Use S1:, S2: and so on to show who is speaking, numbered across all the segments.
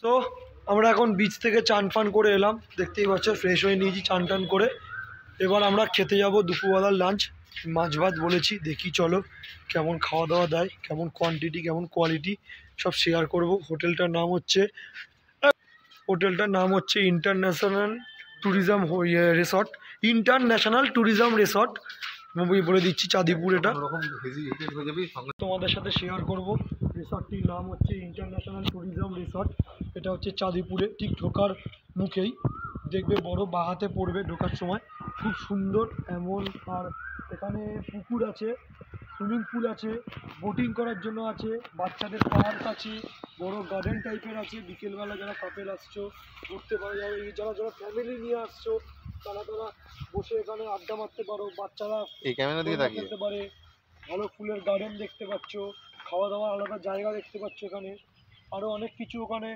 S1: তো আমরা এখন বিচ থেকে চান ফান করে এলাম, দেখতেই পাচ্ছ ফ্রেশ হয়ে নিয়েছি চান টান করে। এবার আমরা খেতে যাব দুপুরবেলার লাঞ্চ, মাছ ভাত বলেছি, দেখি চলো কেমন খাওয়া দাওয়া দেয়, কেমন কোয়ান্টিটি কেমন কোয়ালিটি সব শেয়ার করব। হোটেলটার নাম হচ্ছে international tourism resort, international tourism resort বলে দিচ্ছি, চাঁদিপুর। এটা তোমাদের সাথে শেয়ার করব। রিসর্টটির নাম হচ্ছে ইন্টারন্যাশনাল ট্যুরিজম রিসর্ট। এটা হচ্ছে চাঁদিপুরে, ঠিক ঢোকার মুখেই দেখবে বড় বাহাতে পড়বে ঢোকার সময়, খুব সুন্দর এমন। আর এখানে পুকুর আছে, সুইমিং পুল আছে, বোটিং করার জন্য আছে, বাচ্চাদের পার্ক আছে, বড় গার্ডেন টাইপের আছে। বিকেলবেলা যারা কাপেল আসছো ঘুরতে পারো, যারা যারা ফ্যামিলি নিয়ে আসছো তারা বসে এখানে আড্ডা মারতে পারো, বাচ্চারা খেলতে পারে। ভালো ফুলের গার্ডেন দেখতে পাচ্ছ, খাওয়া দাওয়া আলাদা জায়গা দেখতে পাচ্ছ এখানে, আরও অনেক কিছু ওখানে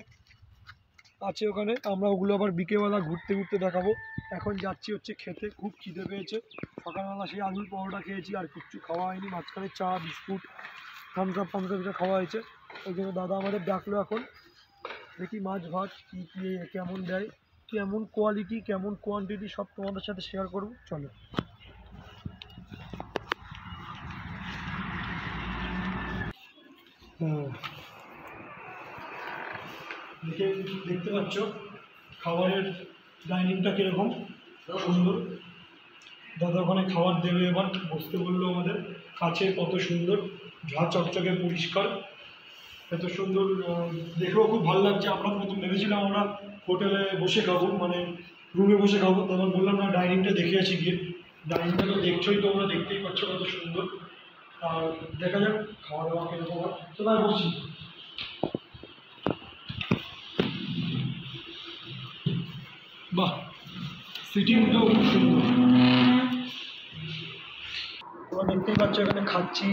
S1: আছে। ওখানে আমরা ওগুলো আবার বিকেলবেলা ঘুরতে ঘুরতে দেখাবো। এখন যাচ্ছি হচ্ছে খেতে, খুব খিদে পেয়েছে। সকালবেলা সেই আলুর পরোটা খেয়েছি, আর কিচ্ছু খাওয়া হয়নি। মাঝখানে চা বিস্কুট থামস আপ এটা খাওয়া হয়েছে। ওই জন্য দাদা আমাদের ডাকলো। এখন দেখি মাছ ভাত কী কী কেমন দেয়, কেমন কোয়ালিটি কেমন কোয়ান্টিটি সব তোমাদের সাথে শেয়ার করবো, চলো। দেখতে পাচ্ছ খাবারের ডাইনিংটা কীরকম সুন্দর। দাদা ওখানে খাবার দেবে, এবার বসতে বললো আমাদের কাছে। কত সুন্দর ঝা চকচকে পরিষ্কার, এত সুন্দর, দেখেও খুব ভালো লাগছে। আমরা প্রথম ভেবেছিলাম আমরা হোটেলে বসে খাবো, মানে রুমে বসে খাবো, তখন বললাম না ডাইনিংটা দেখে আছি গিয়ে। ডাইনিংটা তো দেখছোই, তোমরা দেখতেই পাচ্ছ কত সুন্দর। আর দেখা যাক খাওয়া দাওয়া কিরকম হয়। তো তাই বলছি বাহ, সিটিংটাও খুব সুন্দর। তোমরা দেখতেই পাচ্ছ এখানে খাচ্ছি,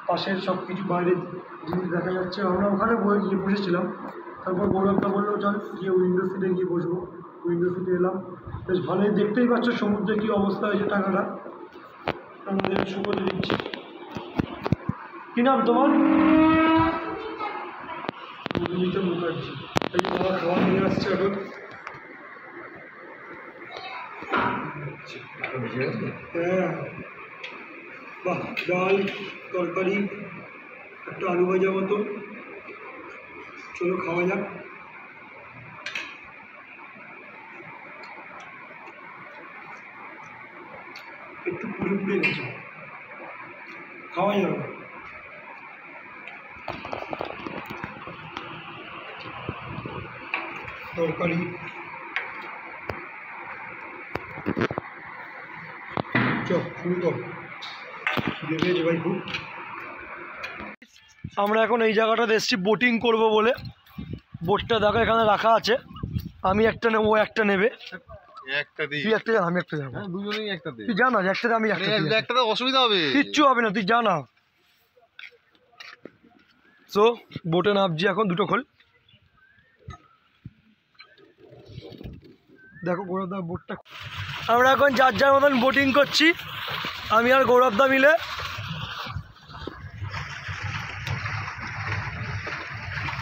S1: পাশের সব কিছু বাইরের জিনিস দেখা যাচ্ছে। আমরা ওখানে গিয়ে বসেছিলাম, তারপর গৌরবটা বললো চল গিয়ে উইন্ডো সিটে গিয়ে বসবো। উইন্ডো সিটে এলাম, বেশ ভালোই। দেখতেই পাচ্ছ সমুদ্রে কী অবস্থা হয়েছে, টাকাটা আমাদের সুপথে দিচ্ছি। কী নাম তোমার? মুখার্জি। এই যে তারা খাওয়া নিয়ে আসছে এখন। হ্যাঁ বাহ, ডাল তরকারি একটা আলু ভাজা মতো, চলো খাওয়া যাক। একটু পুড়ে পুড়ে গেছে, খাওয়া যাবে। তরকারি শুরু কর, দেখেছে ভাই খুব। আমরা এখন এই জায়গাটাতে এসেছি বোটিং করব বলে। বোটটা দেখো এখানে রাখা আছে, আমি একটা নেবো, একটা নেবে। তুই একটা জান, আমি একটা যাবো, দুজনেই একটা। তুই জানা একটাতে আমি একটা, অসুবিধা হবে, কিচ্ছু হবে না, তুই জানা। সো বোটে নামছি এখন, দুটো খোল। দেখো গৌরবদা বোটটা, আমরা এখন যার যার মতন বোটিং করছি, আমি আর গৌরবদা মিলে।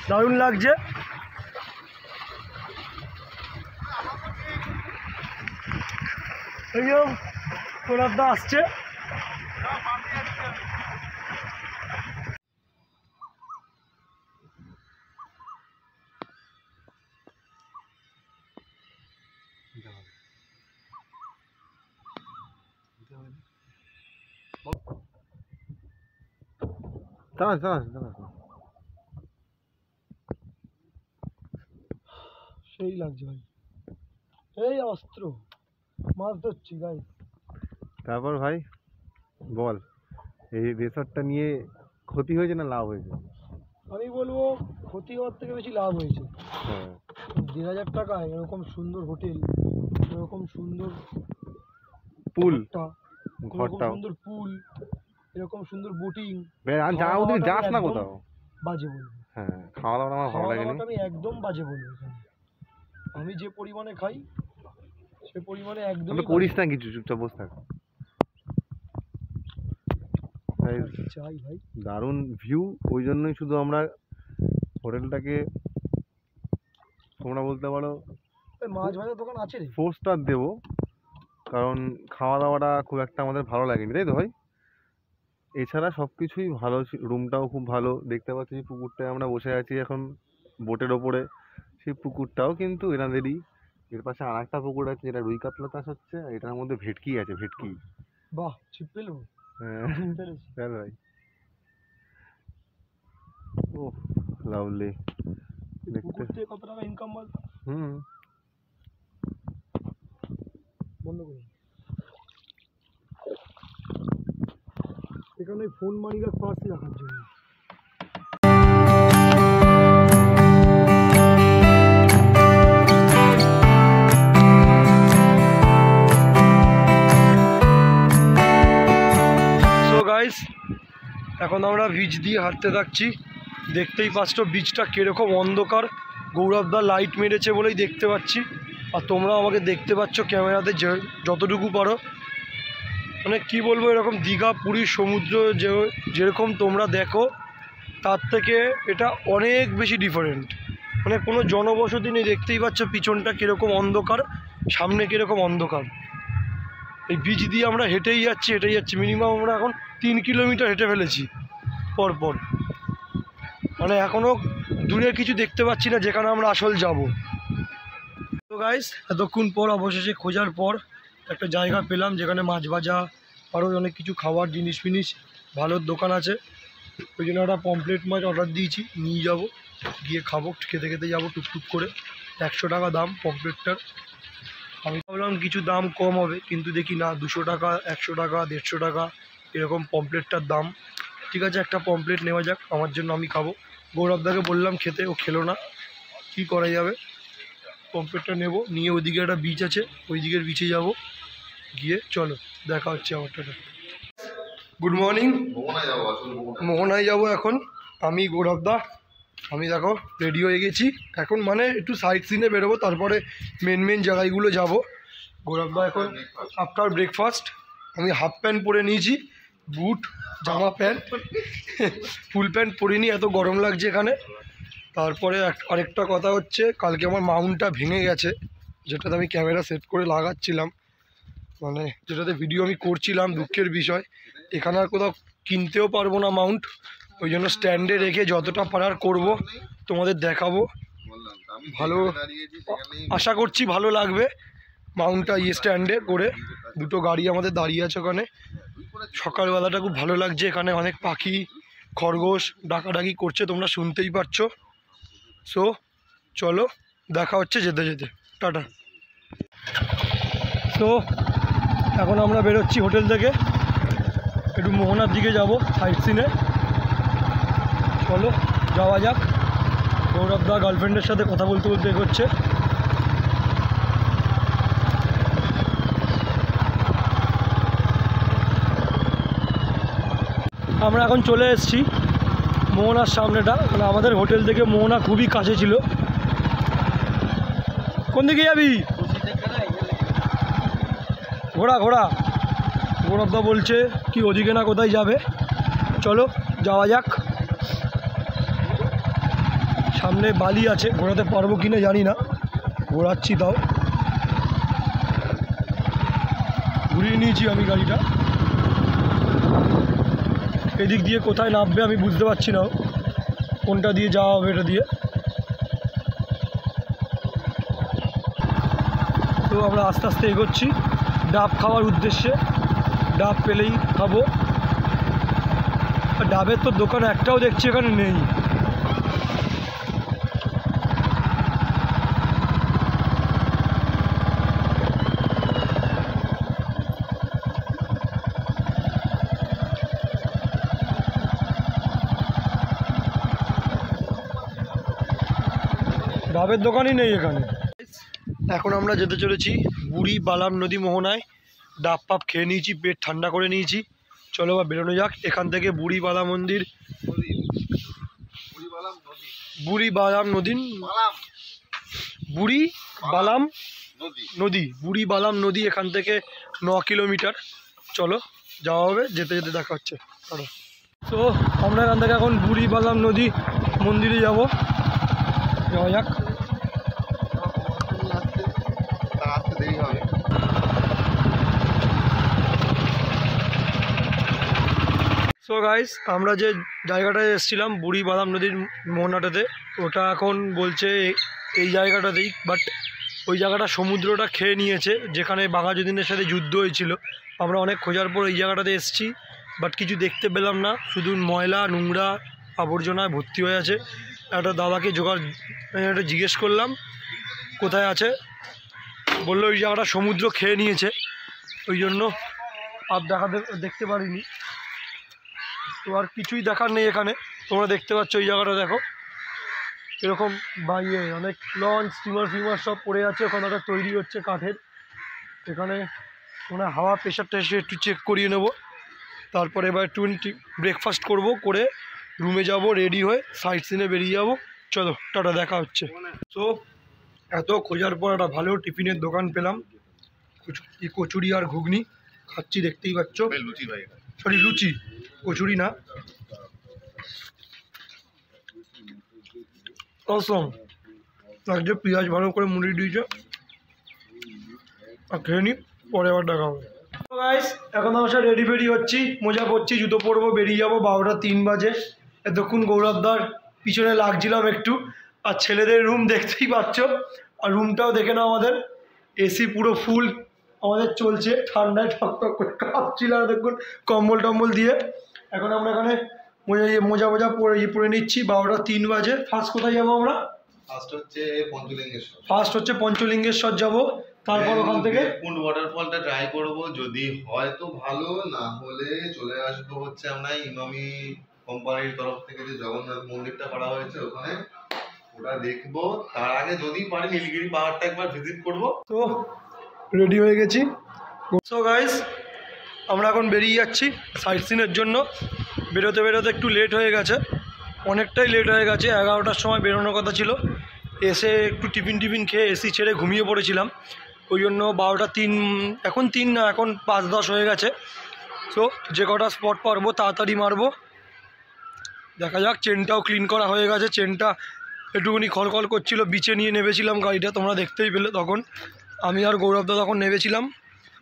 S1: দারুণ লাগছে। এই যে গৌরবদা আসছে। সেই লাগছে ভাই, এই অস্ত্র মাছ ধরছি গাই।
S2: তারপর ভাই বল, এই রিসর্টটা নিয়ে ক্ষতি হয়েছে না লাভ হয়েছে?
S1: আমি বলবো ক্ষতি হওয়ার থেকে বেশি লাভ হয়েছে। 1,500 টাকায় এরকম সুন্দর হোটেল, এরকম সুন্দর
S2: পুল,
S1: ঘরটা সুন্দর পুল, এরকম সুন্দর বোটিং,
S2: যাস না কোথাও
S1: বাজে বলবো।
S2: হ্যাঁ, খাওয়া দাওয়া আমার ভালো লাগে না,
S1: আমি একদম বাজে বলবো। আমি যে পরিমাণে খাই সে পরিমাণে একদম
S2: করিস না কিছু, চুপচাপ বসে থাক।
S1: চাই ভাই,
S2: দারুণ ভিউ, ওই জন্যই শুধু আমরা হোটেলটাকে তোমরা বলতে পারো
S1: মাছ ভাজার দোকান আছে রে?
S2: 4 স্টার দেবো, কারণ খাওয়া দাওয়াটা খুব একটা আমাদের ভালো লাগেনি, তাই তো ভাই? এছাড়া সব কিছুই ভালো, রুমটাও খুব ভালো। দেখতে পাচ্ছি যে পুকুরটায় আমরা বসে আছি এখন বোটের ওপরে, সেই পুকুরটাও কিন্তু এনাদেরই। এর পাশে আর একটা পুকুর আছে যেটা রুই কাতলা চাষ হচ্ছে, আর এটার মধ্যে ভেটকি আছে, ভেটকি।
S1: বাহ, ছিপ পেলো।
S2: হ্যাঁ চল ভাই। ও লাভলি দেখতে।
S1: কত টাকা ইনকাম বল? বন্ধ করুন। এখানে ফোন মানিকা পার্স রাখার জন্য। সো গাইস, এখন আমরা বিচ দিয়ে হাঁটতে থাকছি। দেখতেই পাচ্ছ বিচটা কিরকম অন্ধকার। গৌরবদা লাইট মেরেছে বলেই দেখতে পাচ্ছি, আর তোমরা আমাকে দেখতে পাচ্ছ ক্যামেরাতে যতটুকু পারো। মানে কি বলবো, এরকম দীঘা পুরীর সমুদ্র যেরকম তোমরা দেখো তার থেকে এটা অনেক বেশি ডিফারেন্ট। মানে কোনো জনবসতি নেই, দেখতেই পাচ্ছ পিছনটা কীরকম অন্ধকার, সামনে কীরকম অন্ধকার। এই বিচ দিয়ে আমরা হেঁটেই যাচ্ছি মিনিমাম আমরা এখন 3 কিলোমিটার হেঁটে ফেলেছি পরপর। মানে এখনও দূরে কিছু দেখতে পাচ্ছি না যেখানে আমরা আসল যাব। তো গাইস, এতক্ষণ পর অবশেষে খোঁজার পর একটা জায়গা পেলাম যেখানে মাছ ভাজা আরও অনেক কিছু খাওয়ার জিনিস ফিনিস ভালো দোকান আছে। ওই জন্য একটা পমপ্লেট মাছ অর্ডার দিয়েছি, নিয়ে যাব, গিয়ে খাবো, খেতে খেতে যাবো টুকটুক করে। 100 টাকা দাম পমপ্লেটটার। আমি ভাবলাম কিছু দাম কম হবে, কিন্তু দেখি না, 200 টাকা, 100 টাকা, 150 টাকা এরকম পমপ্লেটটার দাম। ঠিক আছে, একটা পমপ্লেট নেওয়া যাক আমার জন্য, আমি খাবো। গৌরবদাকে বললাম খেতে, ও খেলো না, কী করা যাবে। পমপ্লেটটা নেব, নিয়ে ওইদিকে একটা বিচ আছে, ওই দিকের বিচে যাব, গিয়ে চলো দেখা হচ্ছে আমার। Tata, good morning. মোহনায় যাব এখন আমি, গৌরবদা। আমি দেখো রেডি হয়ে গেছি এখন, মানে একটু সাইড সিনে বেরোবো, তারপরে মেন জায়গাগুলো যাব। গৌরবদা এখন আফটার ব্রেকফাস্ট। আমি হাফ প্যান্ট পরে নিয়েছি, বুট, জামা প্যান্ট, ফুল প্যান্ট পরিনি, এত গরম লাগছে এখানে। তারপরে আরেকটা কথা হচ্ছে, কালকে আমার মাউন্টটা ভেঙে গেছে, যেটাতে আমি ক্যামেরা সেট করে লাগাচ্ছিলাম, মানে যেটাতে ভিডিও আমি করছিলাম। দুঃখের বিষয়, এখানে আর কোথাও কিনতেও পারবো না মাউন্ট, ওই জন্য স্ট্যান্ডে রেখে যতটা পারার করব, তোমাদের দেখাবো। ভালো, আশা করছি ভালো লাগবে মাউন্টটা স্ট্যান্ডে করে। দুটো গাড়ি আমাদের দাঁড়িয়ে আছে ওখানে। সকালবেলাটা খুব ভালো লাগছে, এখানে অনেক পাখি খরগোশ ডাকাডাকি করছে, তোমরা শুনতেই পাচ্ছ। সো চলো দেখা হচ্ছে যেতে যেতে, টাটা। তো এখন আমরা বেরোচ্ছি হোটেল থেকে, একটু মোহনার দিকে যাব সাইট সিনে। চলো যাওয়া যাক। গৌরবদা গার্লফ্রেন্ডের সাথে কথা বলতে বলতে এগোচ্ছে। আমরা এখন চলে এসেছি মোহনার সামনেটা, মানে আমাদের হোটেল থেকে মোহনা খুবই কাছে ছিল। কোন দিকে যাবি? ঘোড়া গৌরবদা বলছে কি ওদিকে না কোথায় যাবে, চলো যাওয়া যাক। সামনে বালি আছে, ঘোরাতে পারবো কিনা জানি না, ঘোরাচ্ছি তাও। ঘুরিয়ে নিয়েছি আমি গাড়িটা। এদিক দিয়ে কোথায় নামবে আমি বুঝতে পারছি না, কোনটা দিয়ে যাওয়া হবে এটা দিয়ে। তো আমরা আস্তে আস্তে এগোচ্ছি ডাব খাওয়ার উদ্দেশ্যে। ডাব পেলেই খাবো। আর ডাবের তো দোকান একটাও দেখছি এখানে নেই। ডাবের দোকানই নেই এখানে। এখন আমরা যেতে চলেছি বুড়ি বালাম নদী মোহনায়। ডাব পাপ খেয়ে নিয়েছি, পেট ঠান্ডা করে নিয়েছি। চলো বা বেরোনো যাক এখান থেকে। বুড়ি বালাম মন্দির, বুড়ি বালাম নদী, বুড়ি বালাম নদী, বুড়ি বালাম নদী এখান থেকে 9 কিলোমিটার। চলো যাওয়া হবে, যেতে যেতে দেখা হচ্ছে। তো আমরা এখান থেকে এখন বুড়ি বালাম নদী মন্দিরে যাব, যাওয়া যাক। সো গাইস, আমরা যে জায়গাটায় এসেছিলাম বুড়ি বাদাম নদীর মোহনাটাতে, ওটা এখন বলছে এই জায়গাটাতেই, বাট ওই জায়গাটা সমুদ্রটা খেয়ে নিয়েছে, যেখানে বাঘাযতীনের সাথে যুদ্ধ হয়েছিল। আমরা অনেক খোঁজার পর এই জায়গাটাতে এসেছি, বাট কিছু দেখতে পেলাম না, শুধু ময়লা নোংরা আবর্জনায় ভর্তি হয়ে আছে। একটা দাদাকে একটা জিজ্ঞেস করলাম কোথায় আছে, বললো ওই জায়গাটা সমুদ্র খেয়ে নিয়েছে, ওই জন্য আর দেখতে পারিনি। তো আর কিছুই দেখার নেই এখানে। তোমরা দেখতে পাচ্ছ ওই জায়গাটা দেখো, এরকম অনেক লঞ্চ স্টিমার ফিমার সব পড়ে আছে। ওখানে একটা তৈরি হচ্ছে কাঠের, এখানে মনে হাওয়া প্রেশারটা এসে একটু চেক করিয়ে নেব। তারপরে এবার একটু ব্রেকফাস্ট করব, করে রুমে যাব, রেডি হয়ে সাইট সিনে বেরিয়ে যাব। চলো টাটা, দেখা হচ্ছে। তো এত খোঁজার পর একটা ভালো টিফিনের দোকান পেলাম, কচুরি আর ঘুগনি খাচ্ছি, দেখতেই পাচ্ছ। সরি লুচি, কচুরি না। অসম লাগছে, পেঁয়াজ ভালো করে মুড়ি দিয়েছে, আর খেয়ে নি, পরে আবার দেখা হবে। গাইস, এখন আমার সাথে রেডি ফেডি হচ্ছি, মজা করছি, জুতো পরবো, বেরিয়ে যাবো। 12টা 3 বাজে। এতক্ষণ গৌরবদার পিছনে লাগছিলাম একটু। আর ছেলেদের রুম দেখতেই পাচ্ছ, আর রুমটাও দেখে নাও আমাদের। এসি পুরো ফুল আমাদের চলছে, ঠান্ডায় ঠকঠক করে কাঁপছিলাম এতক্ষণ কম্বল টম্বল দিয়ে। এখন আমরা এখানে মোজা পরে নিচ্ছি। 12টা 3 বাজে। ফার্স্ট কোথায় যাবো আমরা? ফার্স্ট হচ্ছে পঞ্চলিঙ্গেশ্বর যাব, তারপর ওখান থেকে
S2: দেবকুণ্ড ওয়াটারফলটা ট্রাই করব, যদি হয় তো ভালো, না হলে চলে আসবো হচ্ছে আমরা ইমামি কোম্পানির তরফ থেকে যে জগন্নাথ মন্দিরটা করা হয়েছে ওখানে, ওটা দেখবো। তার আগে যদি পারি নীলগিরি পাহাড়টা একবার ভিজিট করব।
S1: তো রেডি হয়ে গেছি। সো গাইস, আমরা এখন বেরিয়ে যাচ্ছি সাইট সিনের জন্য। বেরোতে বেরোতে একটু লেট হয়ে গেছে, অনেকটাই লেট হয়ে গেছে। 11টার সময় বেরোনোর কথা ছিল। এসে একটু টিফিন খেয়ে এসি ছেড়ে ঘুমিয়ে পড়েছিলাম, ওই জন্য 12টা 3, এখন 3 না, এখন 5-10 হয়ে গেছে। সো যে কটা স্পট পারবো তাড়াতাড়ি মারবো। দেখা যাক। চেনটাও ক্লিন করা হয়ে গেছে, চেনটা একটুখানি খলখল করছিল, বিচে নিয়ে নেমেছিলাম গাড়িটা, তোমরা দেখতেই পেলে। তখন আমি আর গৌরবদা তখন নেমেছিলাম,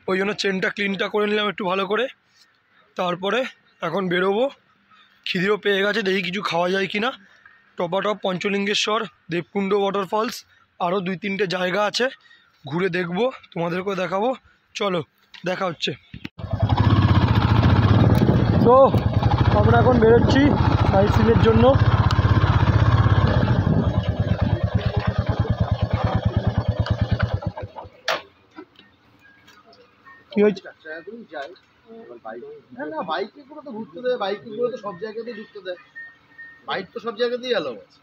S1: ওই জন্য চেনটা ক্লিনটা করে নিলাম একটু ভালো করে। তারপরে এখন বেরোবো। খিদেও পেয়ে গেছে, দেখি কিছু খাওয়া যায় কি না। টপাটপ, পঞ্চলিঙ্গেশ্বর, দেবকুণ্ড ওয়াটারফলস, আরও 2-3টে জায়গা আছে, ঘুরে দেখবো, তোমাদেরকেও দেখাবো। চলো দেখা হচ্ছে। তো আমরা এখন বেরোচ্ছি সাইট সিনের জন্য। কি হয়েছে?
S3: না, বাইকে করে তো ঘুরতে দেয়, বাইকে করে তো সব জায়গাতেই ঘুরতে দেয়, বাইক তো সব জায়গাতেই অ্যালাউ আছে।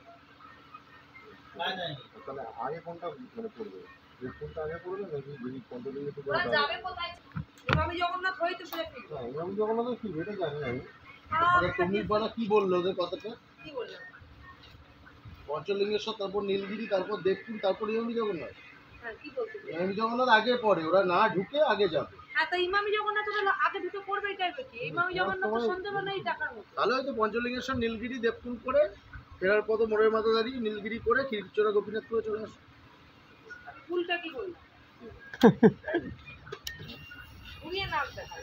S3: তাহলে আগে কোনটা মানে পড়বে, কোনটা আগে পড়বে নাকি পঞ্চলিঙ্গে তো যাবে কোথায়? ইমামি জগন্নাথ হই তো সেটা ঠিক। হ্যাঁ, ইমামি জগন্নাথ কি এটা জানি আমি। তুমি বলা কি বললো ওদের কথাটা? কি বললো? পঞ্চলিঙ্গেশ্বর, তারপর নীলগিরি, তারপর দেবকুণ্ড, তারপর ইমামি জগন্নাথ। হ্যাঁ, কি বলতে? ইমামি জগন্নাথ আগে পড়ে, ওরা না ঢুকে আগে যাবে। হ্যাঁ, তো ইমামি জগন্নাথ হলো আগে ঢুকে পড়বে, এটাই কি? ইমামি জগন্নাথ তো সন্ধ্যেবেলায় টাকার মতো। তাহলে হয়তো পঞ্চলিঙ্গেশ্বর, নীলগিরি, দেবকুণ্ড করে ফেরার পথে মোড়ের মাথা দাঁড়িয়ে নীলগিরি করে খিরচোরা গোপীনাথ করে চলে আসে। ফুলটা কি বলল? ঘুরিয়ে নাম দেখা।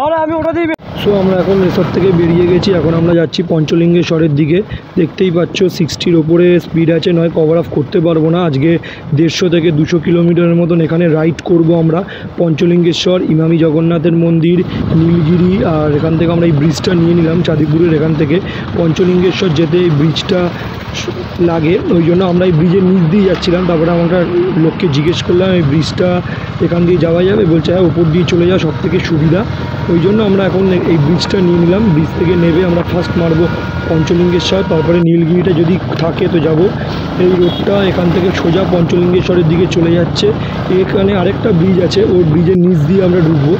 S1: আর আমি ওটা দিয়ে। সো আমরা এখন রিসর্ট থেকে বেরিয়ে গেছি, এখন আমরা যাচ্ছি পঞ্চলিঙ্গেশ্বরের দিকে। দেখতেই পাচ্ছ 60-র ওপরে স্পিড আছে, নয় কভার আপ করতে পারবো না। আজকে 150 থেকে 200 কিলোমিটারের মতন এখানে রাইড করব আমরা। পঞ্চলিঙ্গেশ্বর, ইমামি জগন্নাথের মন্দির, নীলগিরি, আর এখান থেকে আমরা এই ব্রিজটা নিয়ে নিলাম চাঁদিপুরের। এখান থেকে পঞ্চলিঙ্গেশ্বর যেতে এই ব্রিজটা লাগে, ওই জন্য আমরা এই ব্রিজের নিচ দিয়ে যাচ্ছিলাম। তারপরে আমরা লোককে জিজ্ঞেস করলাম এই ব্রিজটা এখান দিয়ে যাওয়া যাবে, বলছে হ্যাঁ, উপর দিয়ে চলে যাওয়া সব থেকে সুবিধা। ওই জন্য আমরা এখন এই ব্রিজটা নিয়ে নিলাম। ব্রিজ থেকে নেবে আমরা ফার্স্ট মারবো পঞ্চলিঙ্গেশ্বর, তারপরে নীলগিরিটা যদি থাকে তো যাব। এই রোডটা এখান থেকে সোজা পঞ্চলিঙ্গেশ্বরের দিকে চলে যাচ্ছে। এখানে আরেকটা ব্রিজ আছে, ওই ব্রিজের নিচ দিয়ে আমরা ঢুকবো।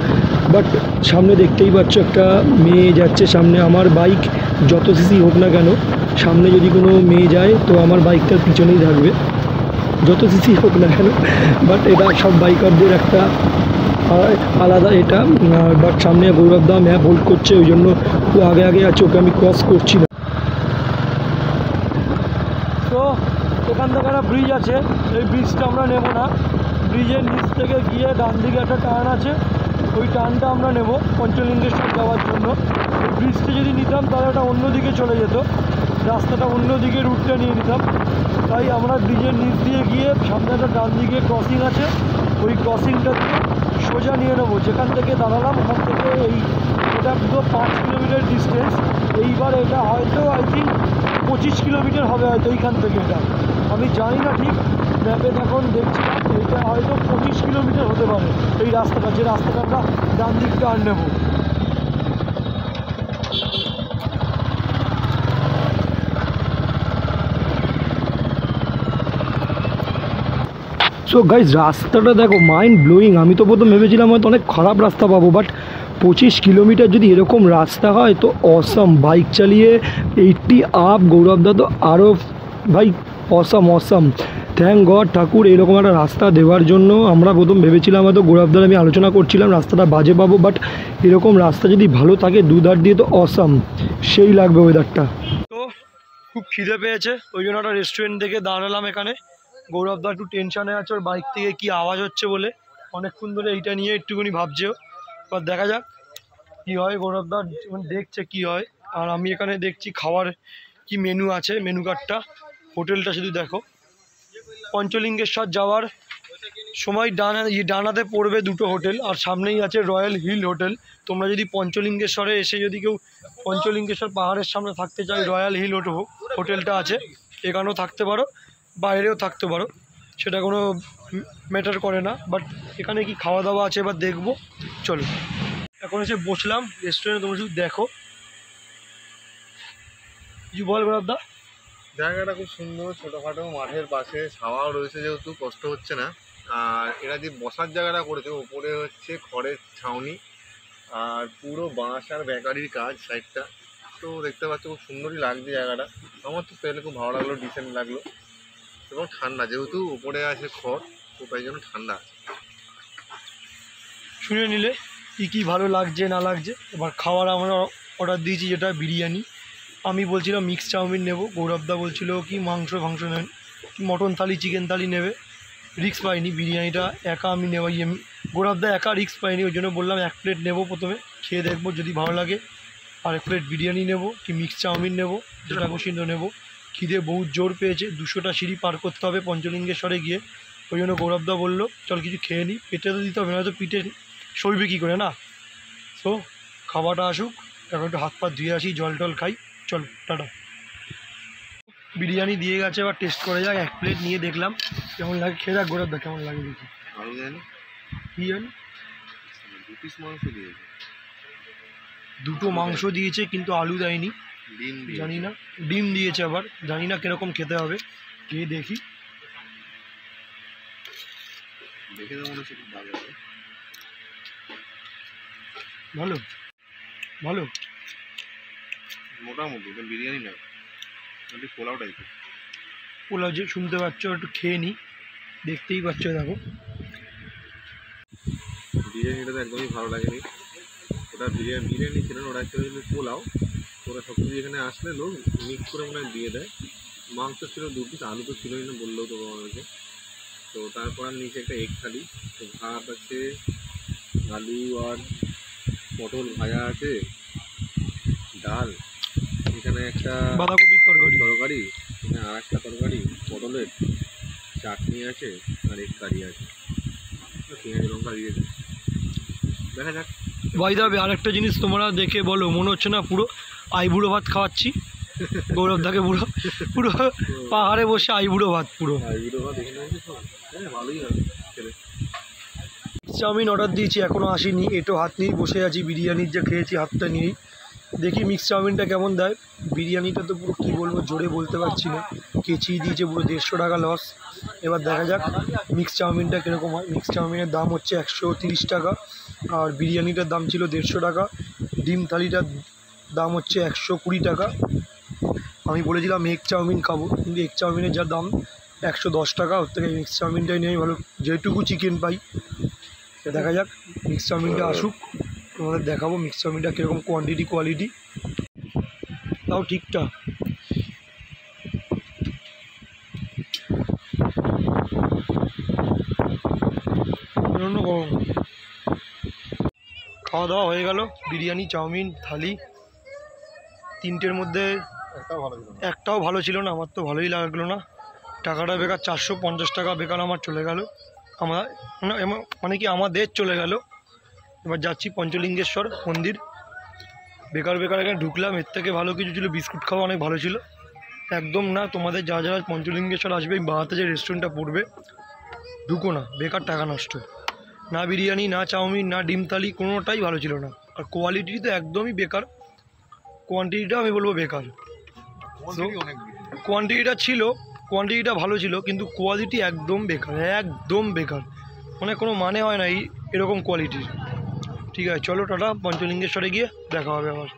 S1: বাট সামনে দেখতেই পাচ্ছ একটা মেয়ে যাচ্ছে সামনে। আমার বাইক যত সিসি হোক না কেন, সামনে যদি কোনো মেয়ে যায় তো আমার বাইকটার পিছনেই থাকবে, যত সিসি হোক না কেন। বাট এটা সব বাইকারদের একটা আলাদা এটা। বাট সামনে গৌরবদা ম্যাপ হোল্ড করছে, ওই জন্য ও আগে আগে আছে, ওকে আমি ক্রস করছি না। তো এখান থেকে একটা ব্রিজ আছে, এই ব্রিজটা আমরা নেব না। ব্রিজের নিচ থেকে গিয়ে ডান দিকে একটা টার্ন আছে, ওই টার্নটা আমরা নেব পঞ্চলিঙ্গেশ্বর যাওয়ার জন্য। এই ব্রিজটা যদি নিতাম তাহলে ওটা অন্যদিকে চলে যেত, রাস্তাটা অন্যদিকে রুটটা নিয়ে নিতাম। তাই আমরা ব্রিজের নিচ দিয়ে গিয়ে সামনে একটা ডান দিকে ক্রসিং আছে, ওই ক্রসিংটা দিয়ে সোজা নিয়ে নেবো। যেখান থেকে দাঁড়ালাম ওখান থেকে এটা পুরো 5 কিলোমিটার ডিস্টেন্স। এইবার এটা হয়তো আই থিঙ্ক 25 কিলোমিটার হবে হয়তো এইখান থেকে। এটা আমি জানি না ঠিক, ম্যাপে এখন দেখছিলাম এটা হয়তো 25 কিলোমিটার হতে পারে এই রাস্তাটা, যে রাস্তাটা আমরা ডান দিক টার্ন নেবো। সো গাইজ রাস্তাটা দেখো, মাইন্ড ব্লোয়িং। আমি তো প্রথম ভেবেছিলাম হয়তো অনেক খারাপ রাস্তা পাবো, বাট 25 কিলোমিটার যদি এরকম রাস্তা হয় তো অসাম। বাইক চালিয়ে 80 আপ, গৌরবদা তো আরও ভাই অসাম। থ্যাংক গড ঠাকুর এরকম একটা রাস্তা দেওয়ার জন্য। আমরা প্রথম ভেবেছিলাম হয়তো, গৌরবদার আমি আলোচনা করছিলাম রাস্তাটা বাজে পাবো, বাট এরকম রাস্তা যদি ভালো থাকে দুধার দিয়ে তো অসাম, সেই লাগবে ওয়েদারটা। তো খুব খিদে পেয়েছে, ওই জন্য একটা রেস্টুরেন্ট দেখে দাঁড়ালাম এখানে। গৌরবদা একটু টেনশানে আছে, ওর বাইক থেকে কী আওয়াজ হচ্ছে বলে অনেকক্ষণ ধরে এইটা নিয়ে একটুখানি ভাবছেও। এবার দেখা যাক কী হয়, গৌরবদা দেখছে কি হয়। আর আমি এখানে দেখছি খাওয়ার কি মেনু আছে, মেনু কার্ডটা। হোটেলটা শুধু দেখো, পঞ্চলিঙ্গেশ্বর যাওয়ার সময় ডানাতে পড়বে দুটো হোটেল, আর সামনেই আছে রয়্যাল হিল হোটেল। তোমরা যদি পঞ্চলিঙ্গেশ্বরে এসে যদি কেউ পঞ্চলিঙ্গেশ্বর পাহাড়ের সামনে থাকতে চাই, রয়্যাল হিল হোটেলটা আছে, এখানেও থাকতে পারো, বাইরেও থাকতে পারো, সেটা কোনো ম্যাটার করে না। বাট এখানে কি খাওয়া দাওয়া আছে এবার দেখবো, চলো। এখন এসে বসলাম রেস্টুরেন্টে, তোমরা শুধু দেখো। কিছু বল গৌরবদা?
S2: জায়গাটা খুব সুন্দর, ছোটোখাটো মাঠের পাশে, ছাওয়াও রয়েছে যেহেতু কষ্ট হচ্ছে না। আর এরা যে বসার জায়গাটা করেছে, ওপরে হচ্ছে খড়ের ছাউনি, আর পুরো বাঁশ আর বেকারির কাজ সাইডটা। তো দেখতে পাচ্ছ খুব সুন্দরই লাগছে জায়গাটা। আমার তো পেলে খুব ভালো লাগলো, ডিসেন্ট লাগলো এবং ঠান্ডা, যেহেতু উপরে আছে খড় তো তাই জন্য ঠান্ডা।
S1: শুনে নিলে কী ভালো লাগছে না লাগছে। এবার খাওয়ার আমরা অর্ডার দিয়েছি, যেটা বিরিয়ানি। আমি বলছিলাম মিক্স চাউমিন নেব, গৌরবদা বলছিল কি মাংস নেন, মটন থালি চিকেন থালি নেবে। রিস্ক পাইনি, বিরিয়ানিটা একা আমি নেওয়াই, আমি গৌরবদা একা রিস্ক পাইনি, ওই জন্য বললাম 1 প্লেট নেব, প্রথমে খেয়ে দেখবো, যদি ভালো লাগে আর 1 প্লেট বিরিয়ানি নেব, কি মিক্স চাউমিন নেব, যেটা খুশি নেব। খিদে বহুত জোর পেয়েছে, 200টা সিঁড়ি পার করতে হবে পঞ্চলিঙ্গেশ্বরে গিয়ে। ওই জন্য গৌরবদা বললো চল কিছু খেয়ে নিই, পেটে তো দিতে হবে, নয়তো পিঠে সইবে কী করে না। সো খাবারটা আসুক, এখন একটু হাত পা ধুয়ে আসি, জল টল খাই, চল টাটা। বিরিয়ানি দিয়ে গেছে, এবার টেস্ট করে যাক। 1 প্লেট নিয়ে দেখলাম কেমন লাগে, খেয়ে যাক গৌরবদা কেমন লাগে দেখি।
S2: আলু জানি
S1: কী জানি
S2: 2 পিস মাংস দিয়েছে,
S1: 2টো মাংস দিয়েছে কিন্তু আলু দেয়নি,
S2: ডিম
S1: জানি না। ডিম দিয়েছে আবার, জানি না কীরকম খেতে হবে, খেয়ে দেখি।
S2: দেখে তো মনে হচ্ছে খুব ভালো হবে।
S1: ভালো ভালো
S2: মোটামুটি বিরিয়ানি না, পোলাও টাইপের।
S1: পোলাও যে শুনতে পাচ্ছ, একটু খেয়ে নিই, দেখতেই পাচ্ছ দেখো।
S2: বিরিয়ানিটা তো একদমই ভালো লাগেনি, ওটা বিরিয়ানি ছিল না, ওটা অ্যাকচুয়ালি পোলাও। ওরা সব কিছু এখানে আসলে লোক মিক্স করে মনে হয় দিয়ে দেয়। মাংস ছিল 2 পিস, আলু তো ছিলই না বললেও তো আমাদেরকে। তো তারপর আর নিচে একটা এগ থালি, তো ভাত আছে, আলু আর পটল ভাজা আছে, ডাল, এখানে একটা
S1: বাঁধাকপির
S2: তরকারি, এখানে আর একটা তরকারি পটলের, চাটনি আছে আর এগ কারি আছে, পেঁয়াজ লঙ্কা দিয়েছে। দেখা যাক।
S1: ভাই দাবে আরেকটা জিনিস তোমরা দেখে বলো, মনে হচ্ছে না পুরো আইবুড়ো ভাত খাওয়াচ্ছি গৌরবদাকে? পুরো পুরো পাহাড়ে বসে আইবুড়ো ভাত, পুরো
S2: ভালোই হবে।
S1: চাউমিন অর্ডার দিয়েছি, এখনও আসেনি, এটো হাত নিয়েই বসে আছি। বিরিয়ানির যে খেয়েছি হাতটা নিয়েই, দেখি মিক্স চাউমিনটা কেমন দেয়। বিরিয়ানিটা তো পুরো কী বলবো, জোরে বলতে পারছি না, কেচিয়ে দিয়েছে পুরো, 150 টাকা লস। এবার দেখা যাক মিক্স চাউমিনটা কীরকম হয়। মিক্স চাউমিনের দাম হচ্ছে 130 টাকা, আর বিরিয়ানিটার দাম ছিল 150 টাকা, ডিম থালিটার দাম হচ্ছে 120 টাকা। আমি বলেছিলাম এগ চাউমিন খাবো, কিন্তু এগ চাউমিনের যা দাম 110 টাকা, ওর থেকে মিক্স চাউমিনটাই নেই ভালো, যেটুকু চিকেন পাই। দেখা যাক মিক্স চাউমিনটা আসুক, তোমাদের দেখাবো মিক্স চাউমিনটা কীরকম কোয়ালিটি তাও ঠিকঠাক। খাওয়া দাওয়া হয়ে গেল, বিরিয়ানি চাউমিন থালি তিনটের মধ্যে একটাও ভালো ছিল না, আমার তো ভালোই লাগলো না। টাকাটা বেকার, 450 টাকা বেকার আমার চলে গেল। মানে কি আমাদের চলে গেল। এবার যাচ্ছি পঞ্চলিঙ্গেশ্বর মন্দির, বেকার এখানে ঢুকলাম। এর থেকে ভালো কিছু ছিল, বিস্কুট খাওয়া অনেক ভালো ছিল। একদম না, তোমাদের যারা পঞ্চলিঙ্গেশ্বর আসবে এই বাঁহাতে যে রেস্টুরেন্টটা পড়বে, ঢুকো না, বেকার টাকা নষ্ট। না বিরিয়ানি, না চাউমিন, না ডিম থালি, কোনোটাই ভালো ছিল না। আর কোয়ালিটি তো একদমই বেকার, কোয়ান্টিটিটা আমি বলবো বেকার। কোয়ান্টিটিটা ভালো ছিল, কিন্তু কোয়ালিটি একদম বেকার, মানে কোনো মানে হয় না এরকম কোয়ালিটির। ঠিক আছে, চলো টাটা, পঞ্চলিঙ্গেশ্বরে গিয়ে দেখা হবে আবার।